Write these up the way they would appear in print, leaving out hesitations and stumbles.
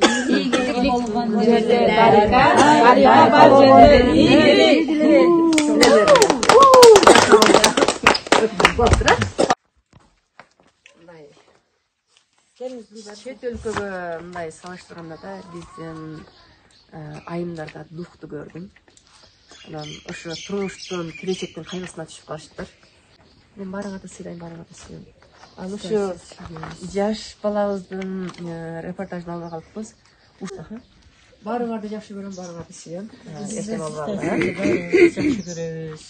İyilik olgan yerde baraka, baraka var yerde iyilik. Chet өлкөгө мындай салыштырганда да биздин айымдарда духту көрдүм. Анан ошо турмуштун келечектин кайгысына түшүп калышыптыр. Мен барыга да сыйлайм, барыга да сүйөм. Ал ошо жаш балабыздын репортажын алып калыппыз. Барыңарды жакшы көрөм, барыңарды сүйөм. Жакшы көрөбүз.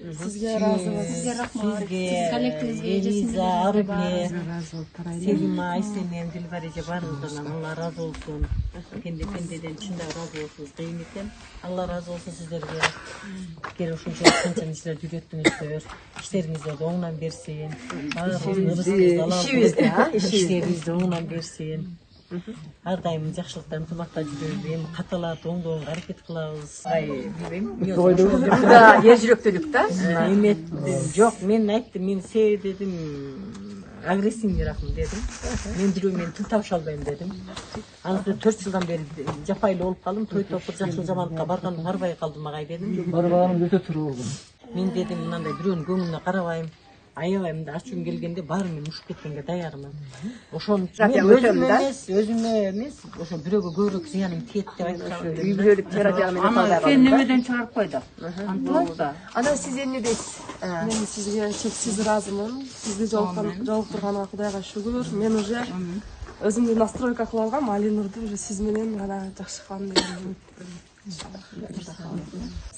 Sizge razıyız. Sizge rahmat. Sizge Коллективибизге Элиза, Арыге, Razı ol, tarayın. Селима, Айсемен, Дилбареже баарыңыздардан Алла разы болсун. Пендеден чындап разы болсуңуз дейм экен. Алла разы болсун сиздерге. Кел ушунча канча силер үйрөттүңүздөр. Иштериңизди оңунан берсин. Иштерибизди оңунан берсин. Ар дайым жакшылыкта ынтымакта жүрөбүз. Эми каталат оңдоого аракет кылабыз. Burada yer жүрөктүүлүк да. Эмет жок, мен айттым, мен дедим, агрессивныйракмын дедим. Мен жүрөм, тил табыша албайм дедим. Анан 4 жылдан бери жапайлуу болуп калдым. Той топур жакшы жаманатка барбай калдым агай дедим. Барбаганым өтө туруу болгон. Мен дедим, мынандай бирөөнүн көңүлүнө карабайм. Аябайм да ачуум келгенде баарын мен ушуп кеткенге даярмын. Ошону өзүмө эмес, ошо бирөөгө көбүрөөк зыяным тиет деп айткам. Үй бүлөлүк терапия менен калбай калды. Сен немеден чыгарып койду? Анан сиз эмне дейсиз? Мен сизге чексиз ыраазымын. Сизди жолуктурганга Кудайга шүгүр. Мен уже өзүмдү настройка кылып алгам. Алинурду уже сиз менен гана жакшы кылам деген үмүттөмүн.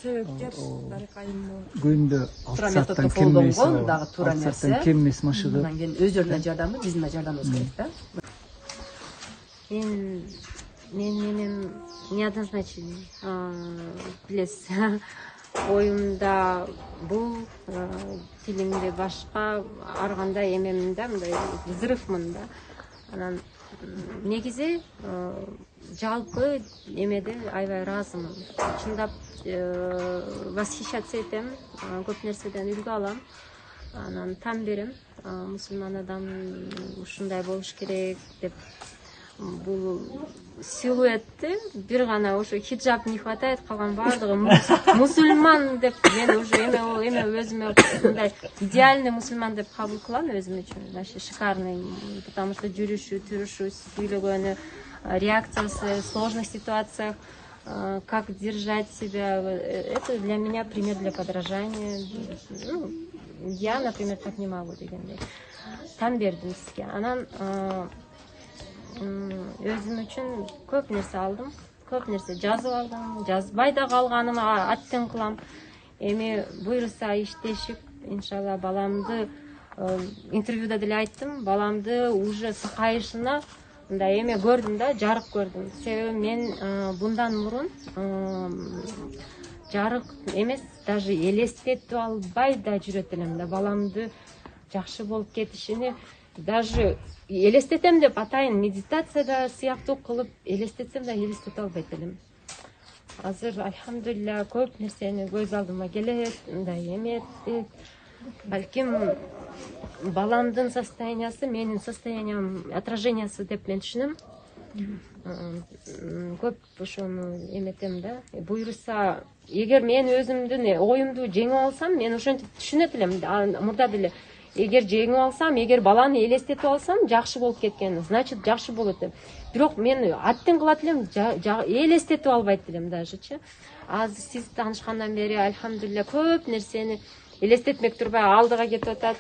Себепкер Дарыкайым Күйүндө алсаттан кеммеси, дагы туура нерсе. Кеммеси машыгып. Андан кийин өздөрүнүн жардамы, биздин да жардамыбыз керек да. Мен менен неоднозначный билесиз. Оюмда бул тилимде башка ар кандай эмемин да мындай взрывмын да. Анан негизи жалпы эмеде аябай ыраазымын. Чындап восхищаться этем, көп нерседен үлгү алам. Анан там берем, мусулман адам ушундай болуш керек деп. Бул силуэтти бир гана ошо хиджаб не хватает, калган баардыгы мусульман деп мен уже эме өзүмө мындай идеальный мусульман деп кабыл кылам өзүм үчүн. Вообще шикарный, потому что жүрүшү, турушу, сүйлөгөнү, реакциясы в сложных ситуациях, как держать себя. Это для меня пример для подражания. Ну, я, например, так не могу дегендей. Там бердим сизге. Анан өзүм үчүн көп нерсе алдым, көп нерсе жазып алдым, жазбай да калганым аттен кылам. Эми буйруса иштешип, иншалла баламды интервьюда деле айттым, баламды уже сакайышына мындай эме көрдүм да, жарык көрдүм. Себеби мен bundan мурун жарык эмес, даже элестетип албай да жүрөт элем да, баламды жакшы болуп кетишини даже элестетем деп атайын, медитацияда сыяктуу кылып элестетсем да элестете албайт элем. Азыр альхамдулилля көп нерсени көз алдыма келет, мындай эмет. Балким баламдын состояниясы менин состояниям отражениясы деп мен түшүнөм. Көп ошону эметем да. Буйруса, эгер мен өзүмдүн оюмду жеңип алсам, мен ошентип түшүнөт элем. Мурда деле эгер жеңип алсам, эгер баланы элестетип алсам, жакшы болуп кеткен, значит жакшы болот деп. Бирок мен аттен кылат элем, элестетип албайт элем дажечи. Азыр сиз таанышкандан бери альхамдулилля көп нерсени элестетмек турбай алдыга кетип атат.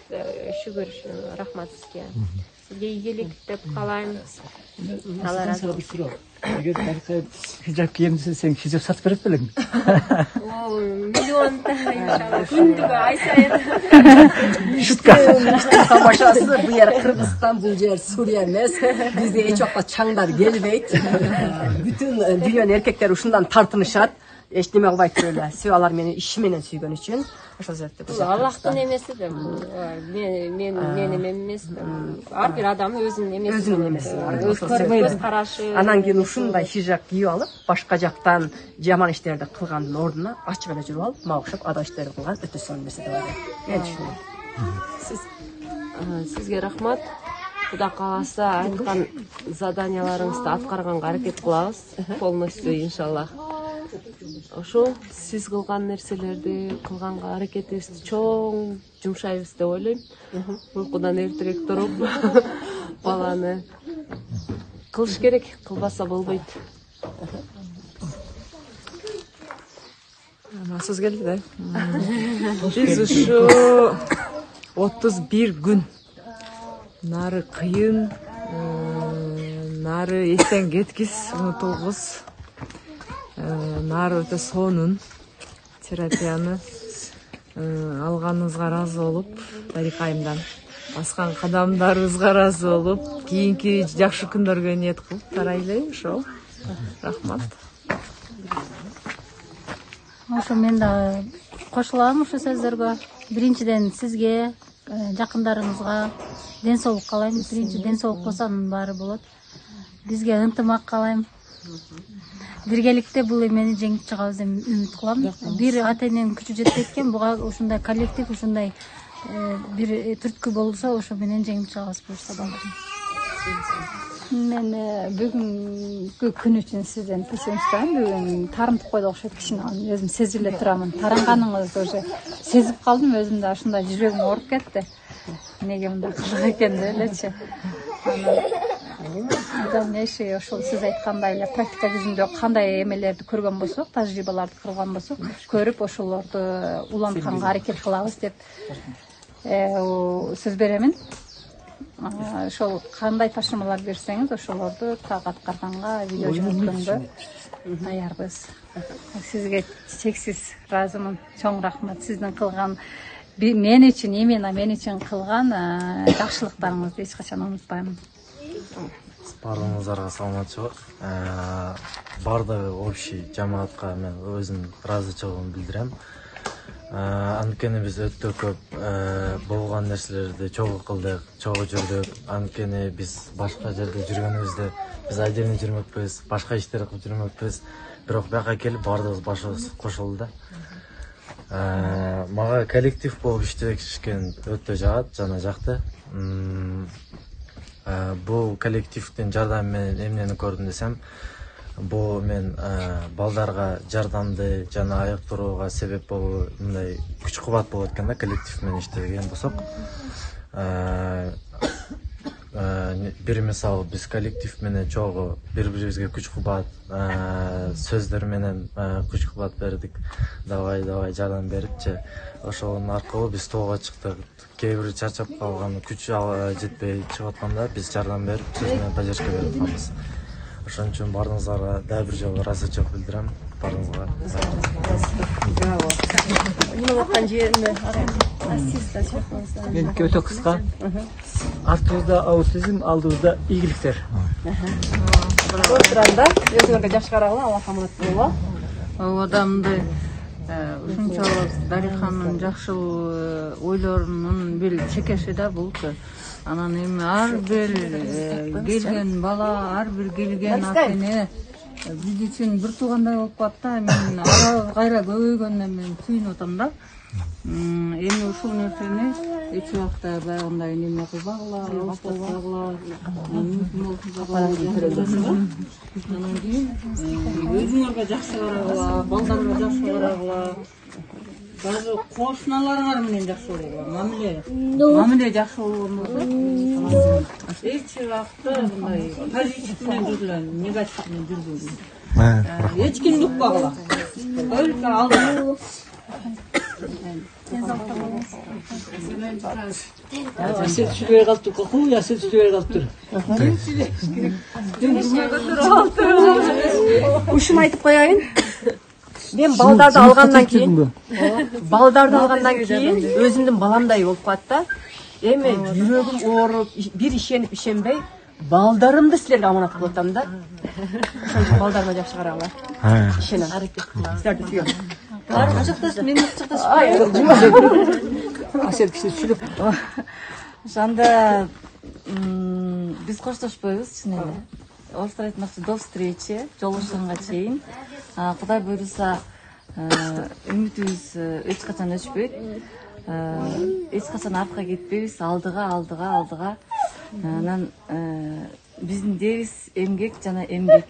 Шүгүр, рахмат сизге. Сизге ийгилик деп каалайм. Алла разы болсун. Эгер Дарыкай хижаб кийем десе, сен хижаб сатып берет белең? О, миллионда иншалла. Күндүгө ай сайын. Шутка. Тамашасы бу жер Кыргызстан, бул жер Сурия эмес. Бизде эч убакта чаңдар келбейт. Бүтүн дүйнөнүн эркектери ушундан тартынышат. Эч неме кылбай туруп эле. Себеби алар мени иши менен сүйгөн үчүн. Ошол себептен бул Аллахтын эмеси да. Мен эмем эмес. Ар бир адам өзүнүн эмеси. Өзүнүн эмеси. Көз карашы. Анан кийин ушундай хижаб кийип алып, башка жактан жаман иштерди кылгандын ордуна ачып эле жүрүп алып, мага окшоп адал иштерди кылган өтө сонун нерсе деп ойлойм. Мен түшүнөм. Сизге рахмат. Кудай кааласа айткан заданияларыңызды аткарганга аракет кылабыз. Полностью иншаллах. Ошо сиз кылган нерселерди кылганга аракетибизди чоң жумшайбыз деп ойлойм. Уйкудан эртерээк туруп баланы кылыш керек, кылбаса болбойт. Сөз келди да. Биз ушу 31 күн нары кыйын, нары эстен кеткис, унутулгус, нары өтө сонун терапияны алганыбызга ыраазы болуп, Дарика айымдан баскан кадамдарыбызга ыраазы болуп, кийинки жакшы күндөргө ниет кылып тарайлы. Ошо. Рахмат. Ошо мен да кошулам ушул сөздөргө. Биринчиден сизге, жакындарыңызга ден соолук каалайм. Биринчи ден соолук болсо анын баары болот. Бизге ынтымак каалайм. Биргеликте бул эмени жеңип чыгабыз деп үмүт кылам. Бир ата-эненин күчү жетпей экен, буга ушундай коллектив, ушундай бир түрткү болсо, ошо менен жеңип чыгабыз буюрса балдарым. Мен бүгүнкү күн үчүн сизден кечирим сурайм. Бүгүн тарынтып койду окшойт кичине, өзүм сезип эле турамын. Таранганыңызды уже сезип калдым, өзүм да ушундай жүрөгүм ооруп кетти. Неге мындай кылдык экен деп элечи. Дальнейший ошол сиз айткандай эле практика жүзүндө кандай эмелерди көргөн болсок, тажрыйбаларды кылган болсок, көрүп ошолорду улантканга аракет кылабыз деп сөз беремин. Ошол кандай тапшырмалар берсеңиз, ошолорду так аткарганга, видео жөнөткөнгө даярбыз. Сизге чексиз ыраазымын. Чоң рахмат. Сиздин кылган мен үчүн, именно мен үчүн кылган жакшылыктарыңызды эч качан унутпаймын. Барлығыңызға саламатчылык. Бардыгы общий жамаатка мен өзүм ыраазычылыгымды билдирем. Анткени биз өтө көп болгон нерселерди чогуу кылдык, чогуу жүрдүк. Анткени биз башка жерде жүргөнүбүздө биз отдельно жүрмөкпүз, башка иштер кылып жүрмөкпүз. Бирок бияка келип баардыгыбыз башыбыз кошулду да. Мага коллектив болуп иштешкен өтө жагат, жана жакты. Бул коллективдин жардамы менен эмнени көрдүм десем, бул мен балдарга жардамды жана айыктырууга себеп болуу, мындай күч кубат болот экен да, коллектив менен иштеген болсок. Бир мисалы биз коллектив менен чогуу бири-бирибизге күч кубат, сөздөр менен күч кубат бердик. Давай жардам берипчи. Ошонун аркылуу биз тоого чыктык. Кээ бир чарчап калган, күч жетпей чыгып атканда биз жардам берип, сөз менен поддержка берип атканбыз. Ошон үчүн баарыңыздарга дагы бир жолу ыраазычылык билдирем. Баарыңызга Браво. Мынабакан жерине Мен өтө кыска. Артыбызда аутизм, алдыбызда ийгиликтер. Туранда өзүңөргө жакшы карагыла, Аллах аманат боло. Адамды ушунчалык Дариканын жакшыл ойлорунун бир чекеши да булчу. Анан эми ар бир келген бала, ар бир келген ата-эне биз үчүн бир туугандай болуп калат да. Мен арабыз кайра көбөйгөнүнө мен сүйүнүп атам да. Эми ушул нерсени эч убакта баягындай неме кылбагыла, албагыла, анан кийин өзүңөргө жакшы карагыла, балдарга жакшы карагыла, даже кошуналарыңар менен жакшы болгула, мамиле жакшы болгон болсо эч убакта мындай позитив менен жүргүлө, негатив менен жүргүлө. Эч кимди укпагыла. Только алдыга. Асет сүрөй калыптыр, кокуй асет сүрөй калыптыр. Ушуну айтып коеюн. Мен балдарды алгандан кийин, өзүмдүн баламдай болуп калат да. Эми жүрөгүм ооруп, бир ишенип ишенбей, балдарымды силерге аманат кылып атам да. Ошон үчүн балдарыма жакшы карагыла. Ишенем. Силерди сүйөм. Качакташ, мен качакташ. Асет киши сүйлөп. Ошондо биз коштошпойбуз чын эле. Орусча айтмакчы до встречи, жолугушканга чейин. Кудай буйруса, үмүтүбүз эч качан өчпөйт. Эч качан артка кетпейбиз, алдыга. Анан биздин девиз эмгек жана эмгек.